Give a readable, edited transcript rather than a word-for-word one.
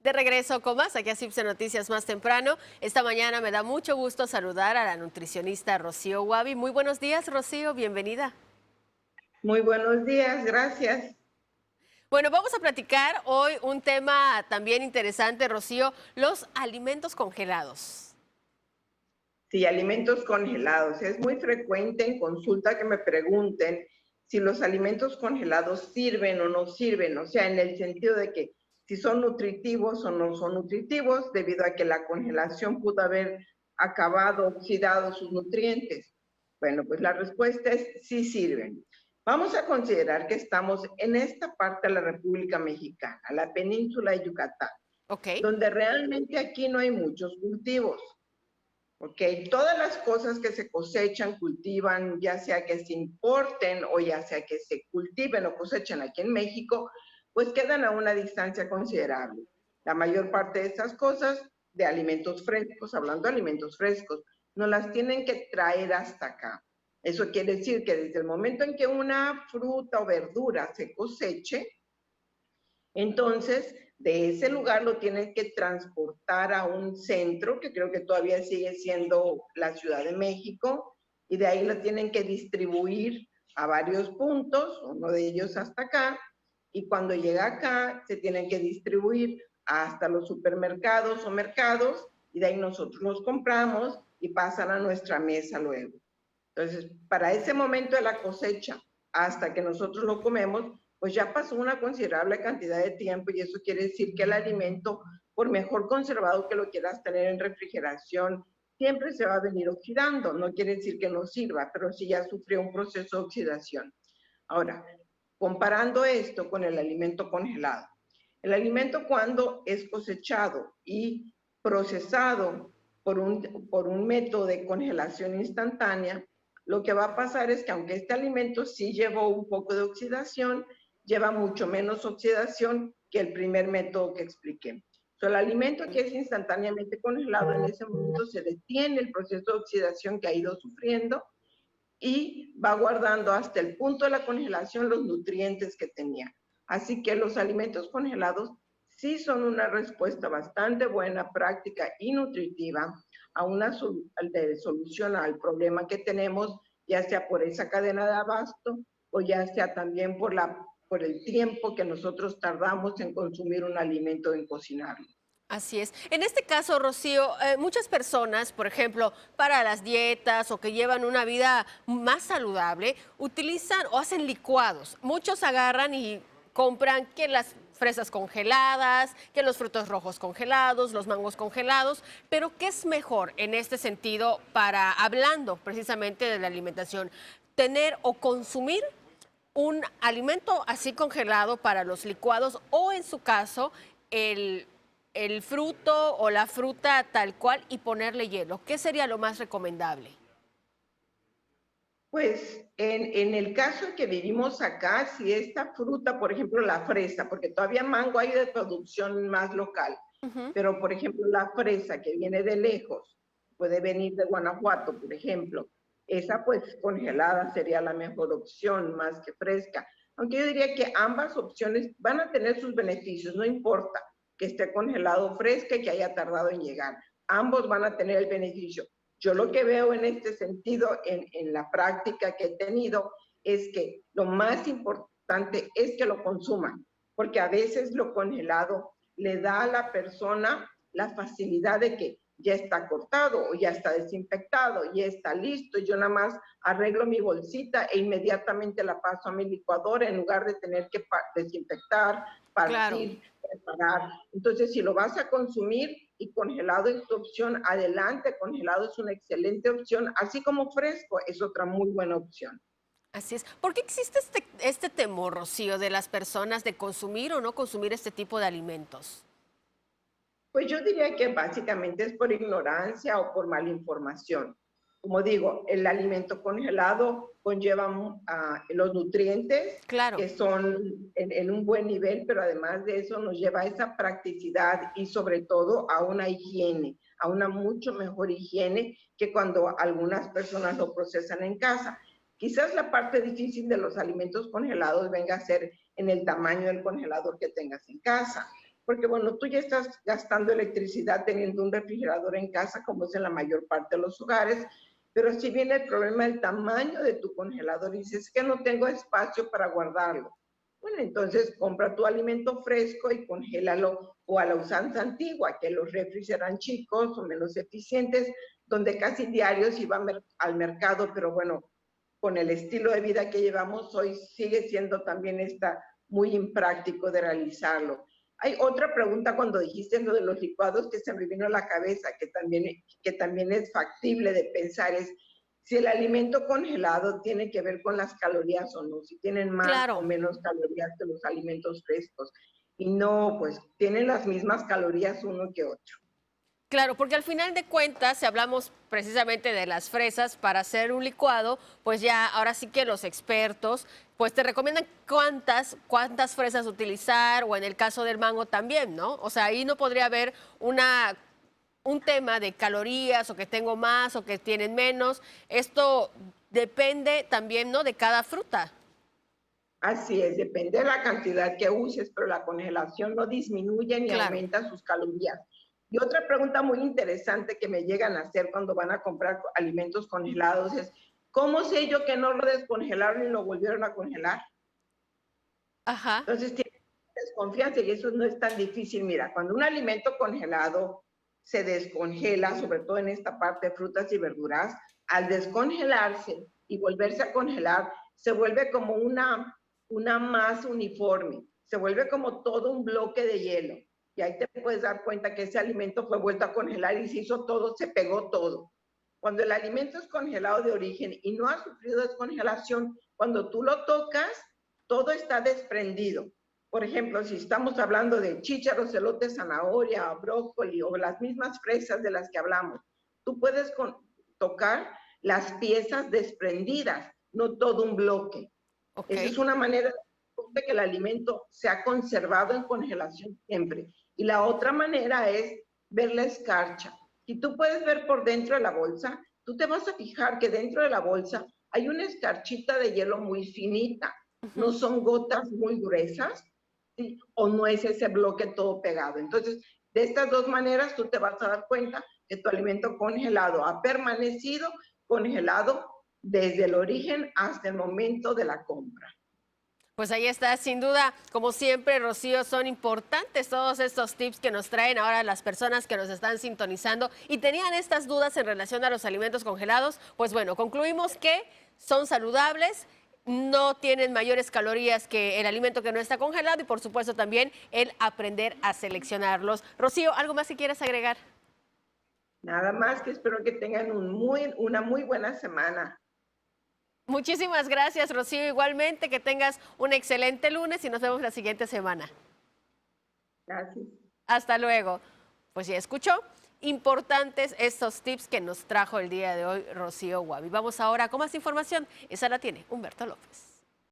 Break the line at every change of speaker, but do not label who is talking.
De regreso con más, aquí a CIPSE Noticias más temprano. Esta mañana me da mucho gusto saludar a la nutricionista Rocío Guavi. Muy buenos días, Rocío, bienvenida.
Muy buenos días, gracias.
Bueno, vamos a platicar hoy un tema también interesante, Rocío, los alimentos congelados.
Sí, alimentos congelados. Es muy frecuente en consulta que me pregunten si los alimentos congelados sirven o no sirven, o sea, en el sentido de que si son nutritivos o no son nutritivos, debido a que la congelación pudo haber acabado, oxidado sus nutrientes. Bueno, pues la respuesta es sí sirven. Vamos a considerar que estamos en esta parte de la República Mexicana, la península de Yucatán,
Ok,
donde realmente aquí no hay muchos cultivos. Ok, todas las cosas que se cosechan, cultivan, ya sea que se importen o ya sea que se cultiven o cosechen aquí en México, pues quedan a una distancia considerable. La mayor parte de estas cosas, de alimentos frescos, hablando de alimentos frescos, nos las tienen que traer hasta acá. Eso quiere decir que desde el momento en que una fruta o verdura se coseche, entonces, de ese lugar lo tienen que transportar a un centro, que creo que todavía sigue siendo la Ciudad de México, y de ahí lo tienen que distribuir a varios puntos, uno de ellos hasta acá, y cuando llega acá se tienen que distribuir hasta los supermercados o mercados, y de ahí nosotros los compramos y pasan a nuestra mesa luego. Entonces, para ese momento de la cosecha, hasta que nosotros lo comemos, pues ya pasó una considerable cantidad de tiempo y eso quiere decir que el alimento, por mejor conservado que lo quieras tener en refrigeración, siempre se va a venir oxidando. No quiere decir que no sirva, pero sí ya sufrió un proceso de oxidación. Ahora, comparando esto con el alimento congelado. El alimento cuando es cosechado y procesado por un método de congelación instantánea, lo que va a pasar es que aunque este alimento sí llevó un poco de oxidación, lleva mucho menos oxidación que el primer método que expliqué. So, el alimento que es instantáneamente congelado, en ese momento se detiene el proceso de oxidación que ha ido sufriendo y va guardando hasta el punto de la congelación los nutrientes que tenía. Así que los alimentos congelados sí son una respuesta bastante buena, práctica y nutritiva a una solución al problema que tenemos, ya sea por esa cadena de abasto o ya sea también por el tiempo que nosotros tardamos en consumir un alimento, en cocinarlo.
así es. En este caso, Rocío, muchas personas, por ejemplo, para las dietas o que llevan una vida más saludable, utilizan o hacen licuados. Muchos agarran y compran que las fresas congeladas, que los frutos rojos congelados, los mangos congelados, pero ¿qué es mejor en este sentido para, hablando precisamente de la alimentación, tener o consumir un alimento así congelado para los licuados o en su caso el, el fruto o la fruta tal cual y ponerle hielo? ¿Qué sería lo más recomendable?
Pues en el caso en que vivimos acá, si esta fruta, por ejemplo, la fresa, porque todavía mango hay de producción más local,
Ujú.
pero por ejemplo la fresa que viene de lejos, puede venir de Guanajuato, por ejemplo, esa pues congelada sería la mejor opción más que fresca. Aunque yo diría que ambas opciones van a tener sus beneficios, no importa que esté congelado o fresca y que haya tardado en llegar. Ambos van a tener el beneficio. Yo lo que veo en este sentido, en la práctica que he tenido, es que lo más importante es que lo consuman, porque a veces lo congelado le da a la persona la facilidad de que ya está cortado o ya está desinfectado, ya está listo, yo nada más arreglo mi bolsita e inmediatamente la paso a mi licuadora en lugar de tener que desinfectar,
Claro.
partir, preparar. Entonces, si lo vas a consumir y congelado es tu opción, adelante, congelado es una excelente opción, así como fresco es otra muy buena opción.
Así es. ¿Por qué existe este temor, Rocío, de las personas de consumir o no consumir este tipo de alimentos?
Pues yo diría que básicamente es por ignorancia o por mala información. Como digo, el alimento congelado conlleva los nutrientes
Claro.
que son en un buen nivel, pero además de eso nos lleva a esa practicidad y sobre todo a una higiene, a una mucho mejor higiene que cuando algunas personas lo procesan en casa. Quizás la parte difícil de los alimentos congelados venga a ser en el tamaño del congelador que tengas en casa, porque bueno, tú ya estás gastando electricidad teniendo un refrigerador en casa, como es en la mayor parte de los hogares, pero si viene el problema del tamaño de tu congelador y dices que no tengo espacio para guardarlo, bueno, entonces compra tu alimento fresco y congélalo o a la usanza antigua, que los refris eran chicos o menos eficientes, donde casi diario se iba al mercado, pero bueno, con el estilo de vida que llevamos hoy sigue siendo también muy impráctico de realizarlo. Hay otra pregunta cuando dijiste lo de los licuados que se me vino a la cabeza, que también es factible de pensar, es si el alimento congelado tiene que ver con las calorías o no, si tienen más o
Claro.
menos calorías que los alimentos frescos. Y no, pues tienen las mismas calorías uno que otro.
Claro, porque al final de cuentas, si hablamos precisamente de las fresas para hacer un licuado, pues ya ahora sí que los expertos pues te recomiendan cuántas fresas utilizar o en el caso del mango también, ¿no? O sea, ahí no podría haber un tema de calorías o que tengo más o que tienen menos. Esto depende también, ¿no? De cada fruta.
Así es, depende de la cantidad que uses, pero la congelación no disminuye ni
Claro.
aumenta sus calorías. Y otra pregunta muy interesante que me llegan a hacer cuando van a comprar alimentos congelados es, ¿cómo sé yo que no lo descongelaron y lo volvieron a congelar?
Ajá.
Entonces tiene desconfianza y eso no es tan difícil. Mira, cuando un alimento congelado se descongela, sobre todo en esta parte de frutas y verduras, al descongelarse y volverse a congelar, se vuelve como una masa uniforme, se vuelve como todo un bloque de hielo. Y ahí te puedes dar cuenta que ese alimento fue vuelto a congelar y se hizo todo, se pegó todo. Cuando el alimento es congelado de origen y no ha sufrido descongelación, cuando tú lo tocas, todo está desprendido. Por ejemplo, si estamos hablando de chícharos, elotes, zanahoria, brócoli o las mismas fresas de las que hablamos, tú puedes tocar las piezas desprendidas, no todo un bloque.
Ok.
Esa es una manera de que el alimento se ha conservado en congelación siempre. Y la otra manera es ver la escarcha. Si tú puedes ver por dentro de la bolsa, tú te vas a fijar que dentro de la bolsa hay una escarchita de hielo muy finita. No
Ujú.
son gotas muy gruesas, ¿sí? O no es ese bloque todo pegado. Entonces, de estas dos maneras tú te vas a dar cuenta que tu alimento congelado ha permanecido congelado desde el origen hasta el momento de la compra.
Pues ahí está, sin duda, como siempre, Rocío, son importantes todos estos tips que nos traen ahora las personas que nos están sintonizando y tenían estas dudas en relación a los alimentos congelados. Pues bueno, concluimos que son saludables, no tienen mayores calorías que el alimento que no está congelado y por supuesto también el aprender a seleccionarlos. Rocío, ¿algo más que quieras agregar?
Nada más que espero que tengan una muy buena semana.
Muchísimas gracias, Rocío. Igualmente, que tengas un excelente lunes y nos vemos la siguiente semana.
Gracias.
Hasta luego. Pues ya escuchó, importantes estos tips que nos trajo el día de hoy Rocío Guavi. Vamos ahora con más información. Esa la tiene Humberto López.